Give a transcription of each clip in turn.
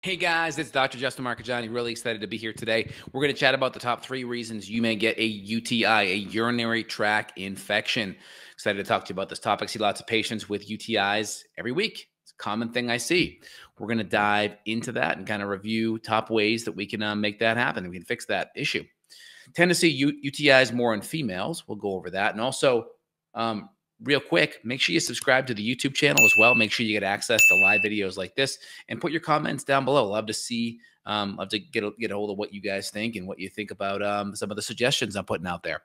Hey guys, it's Dr. Justin Marcagiani. Really excited to be here today. We're going to chat about the top 3 reasons you may get a UTI, a urinary tract infection. Excited to talk to you about this topic. See lots of patients with UTIs every week. It's a common thing I see. We're going to dive into that and kind of review top ways that we can make that happen. We can fix that issue. Tend to see UTIs more in females. We'll go over that. And also, real quick, make sure you subscribe to the YouTube channel as well. Make sure you get access to live videos like this and put your comments down below. Love to see, love to get a hold of what you guys think and what you think about some of the suggestions I'm putting out there.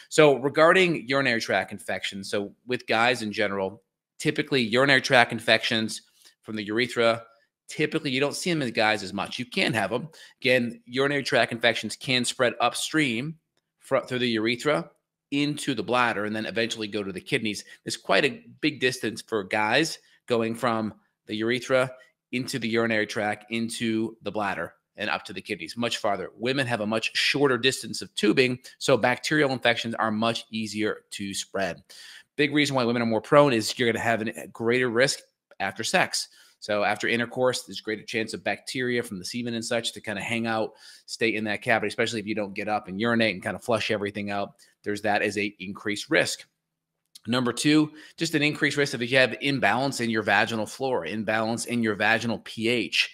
So regarding urinary tract infections, so with guys in general, typically urinary tract infections from the urethra, typically you don't see them in guys as much. You can have them. Again, urinary tract infections can spread upstream through the urethra into the bladder and then eventually go to the kidneys. There's quite a big distance for guys going from the urethra into the urinary tract, into the bladder, and up to the kidneys, much farther. Women have a much shorter distance of tubing, so bacterial infections are much easier to spread. Big reason why women are more prone is you're going to have a greater risk after sex. So after intercourse, there's greater chance of bacteria from the semen and such to kind of hang out, stay in that cavity, especially if you don't get up and urinate and kind of flush everything out. There's that as a increased risk. Number 2, just an increased risk if you have imbalance in your vaginal flora, imbalance in your vaginal pH.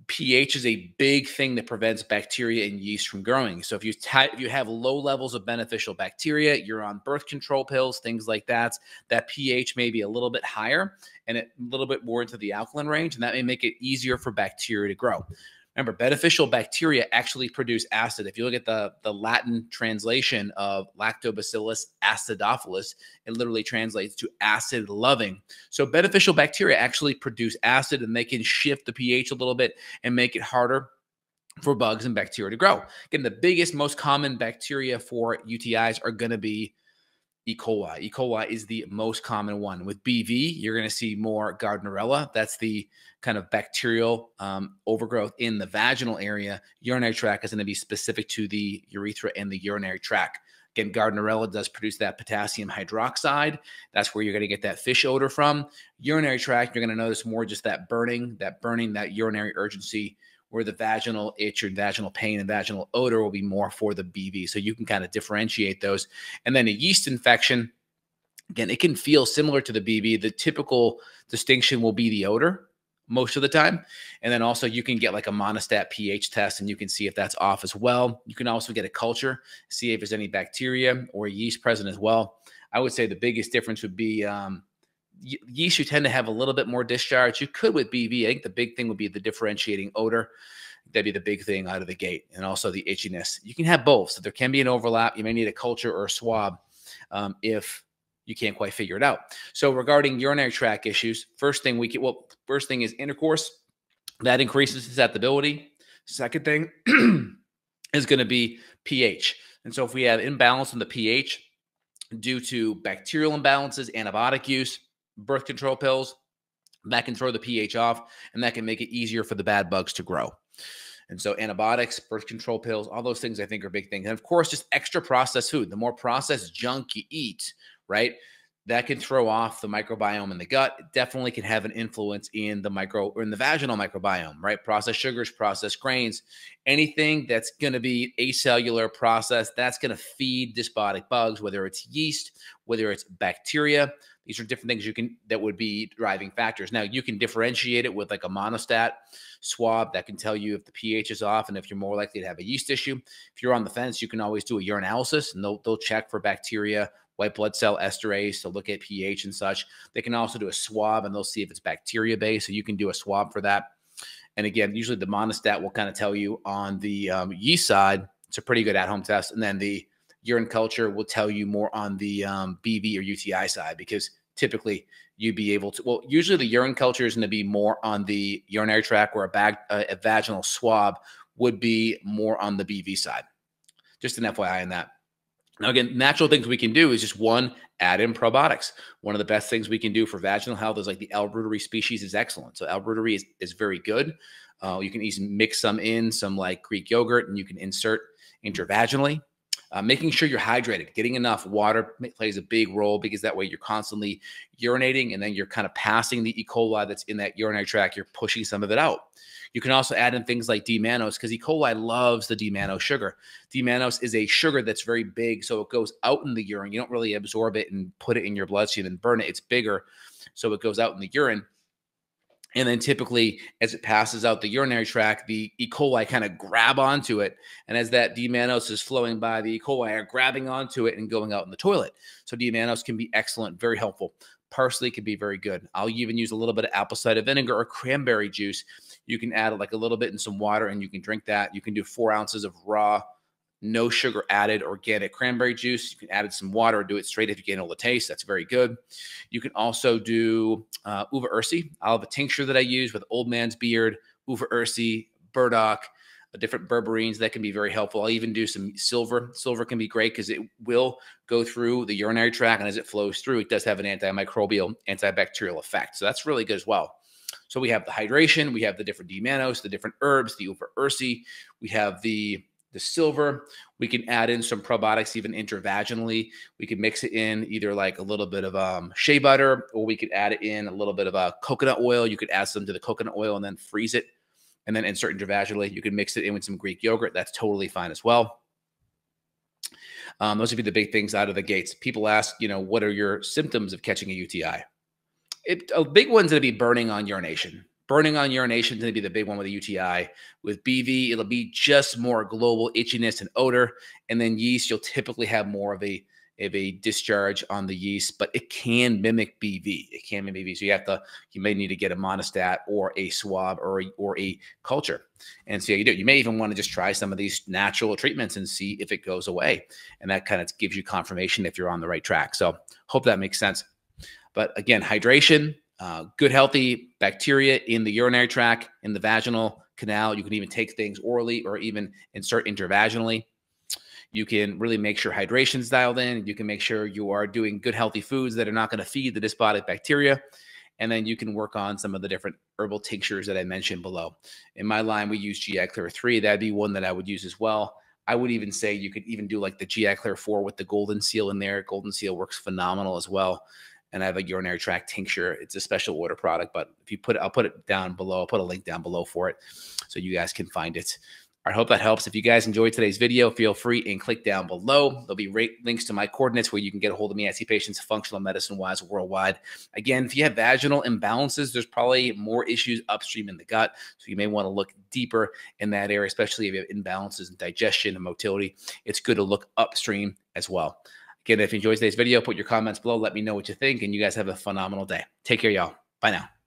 pH is a big thing that prevents bacteria and yeast from growing. So if you have low levels of beneficial bacteria, you're on birth control pills, things like that, that pH may be a little bit higher and a little bit more into the alkaline range, and that may make it easier for bacteria to grow. Remember, beneficial bacteria actually produce acid. If you look at the Latin translation of Lactobacillus acidophilus, it literally translates to acid loving. So beneficial bacteria actually produce acid, and they can shift the pH a little bit and make it harder for bugs and bacteria to grow. Again, the biggest, most common bacteria for UTIs are going to be E. coli. E. coli is the most common one. With BV, you're going to see more Gardnerella. That's the kind of bacterial overgrowth in the vaginal area. Urinary tract is going to be specific to the urethra and the urinary tract. Again, Gardnerella does produce that potassium hydroxide. That's where you're going to get that fish odor from. Urinary tract, you're going to notice more just that burning, that urinary urgency, where the vaginal itch or vaginal pain and vaginal odor will be more for the BV. So you can kind of differentiate those. And then a yeast infection, again, it can feel similar to the BV. The typical distinction will be the odor most of the time. And then also you can get like a monostat pH test and you can see if that's off as well. You can also get a culture, see if there's any bacteria or yeast present as well. I would say the biggest difference would be yeast, you tend to have a little bit more discharge. You could with BV. I think the big thing would be the differentiating odor. That'd be the big thing out of the gate. And also the itchiness. You can have both. So there can be an overlap. You may need a culture or a swab if you can't quite figure it out. So regarding urinary tract issues, first thing is intercourse. That increases susceptibility. Second thing is going to be pH. And so if we have imbalance in the pH due to bacterial imbalances, antibiotic use, birth control pills, that can throw the pH off, and that can make it easier for the bad bugs to grow. And so antibiotics, birth control pills, all those things I think are big things. And of course, just extra processed food. The more processed junk you eat, right, that can throw off the microbiome in the gut. It definitely can have an influence in the vaginal microbiome, right? Processed sugars, processed grains, anything that's going to be acellular processed, that's going to feed dysbiotic bugs, whether it's yeast, whether it's bacteria. These are different things that would be driving factors. Now, you can differentiate it with like a monostat swab that can tell you if the pH is off and if you're more likely to have a yeast issue. If you're on the fence, you can always do a urinalysis, and they'll check for bacteria, white blood cell esterase to look at pH and such. They can also do a swab, and they'll see if it's bacteria-based, so you can do a swab for that. And again, usually the monostat will kind of tell you on the yeast side. It's a pretty good at-home test. And then the urine culture will tell you more on the BV or UTI side, because typically you'd be able to, well, usually the urine culture is going to be more on the urinary tract, where a vaginal swab would be more on the BV side. Just an FYI on that. Now, again, natural things we can do is just one, add in probiotics. One of the best things we can do for vaginal health is like the L-Reuteri species is excellent. So L-Reuteri is very good. You can easily mix some like Greek yogurt, and you can insert intravaginally. Making sure you're hydrated, getting enough water plays a big role because that way you're constantly urinating and then you're kind of passing the E. coli that's in that urinary tract. You're pushing some of it out. You can also add in things like D-mannose because E. coli loves the D-mannose sugar. D-mannose is a sugar that's very big, so it goes out in the urine. You don't really absorb it and put it in your bloodstream and burn it. It's bigger, so it goes out in the urine. And then typically, as it passes out the urinary tract, the E. coli kind of grab onto it. And as that D-mannose is flowing by, the E. coli are grabbing onto it and going out in the toilet. So D-mannose can be excellent, very helpful. Parsley can be very good. I'll even use a little bit of apple cider vinegar or cranberry juice. You can add like a little bit in some water and you can drink that. You can do 4 ounces of raw, no sugar added organic cranberry juice. You can add some water or do it straight if you gain all the taste. That's very good. You can also do uva ursi. I'll have a tincture that I use with old man's beard, uva ursi, burdock, different berberines that can be very helpful. I'll even do some silver. Silver can be great because it will go through the urinary tract, and as it flows through, it does have an antimicrobial, antibacterial effect. So that's really good as well. So we have the hydration, we have the different D-mannose, the different herbs, the uva ursi, we have the silver. We can add in some probiotics even intravaginally. We can mix it in either like a little bit of shea butter, or we could add it in a little bit of coconut oil. You could add some to the coconut oil and then freeze it and then insert intravaginally. You can mix it in with some Greek yogurt. That's totally fine as well. Those would be the big things out of the gates. People ask, what are your symptoms of catching a UTI? A big one's going to be burning on urination. Burning on urination is going to be the big one with a UTI. With BV, it'll be just more global itchiness and odor. And then yeast, you'll typically have more of a discharge on the yeast, but it can mimic BV. It can mimic BV. So you may need to get a monostat or a swab or a culture and see how you do. You may even want to just try some of these natural treatments and see if it goes away. And that kind of gives you confirmation if you're on the right track. So hope that makes sense. But again, hydration, good healthy bacteria in the urinary tract, in the vaginal canal. You can even take things orally or even insert intravaginally. You can really make sure hydration's dialed in. You can make sure you are doing good healthy foods that are not going to feed the dysbiotic bacteria. And then you can work on some of the different herbal tinctures that I mentioned below. In my line, we use GI Clear 3. That'd be one that I would use as well. I would even say you could even do like the GI Clear 4 with the Golden Seal in there. Golden Seal works phenomenal as well. And I have a urinary tract tincture. It's a special order product, but if you I'll put it down below. I'll put a link down below for it so you guys can find it. I hope that helps. If you guys enjoyed today's video, feel free and click down below. There'll be links to my coordinates where you can get a hold of me. I see patients functional medicine-wise worldwide. Again, if you have vaginal imbalances, there's probably more issues upstream in the gut. So you may want to look deeper in that area, especially if you have imbalances in digestion and motility. It's good to look upstream as well. Again, if you enjoyed today's video, put your comments below. Let me know what you think, and you guys have a phenomenal day. Take care, y'all. Bye now.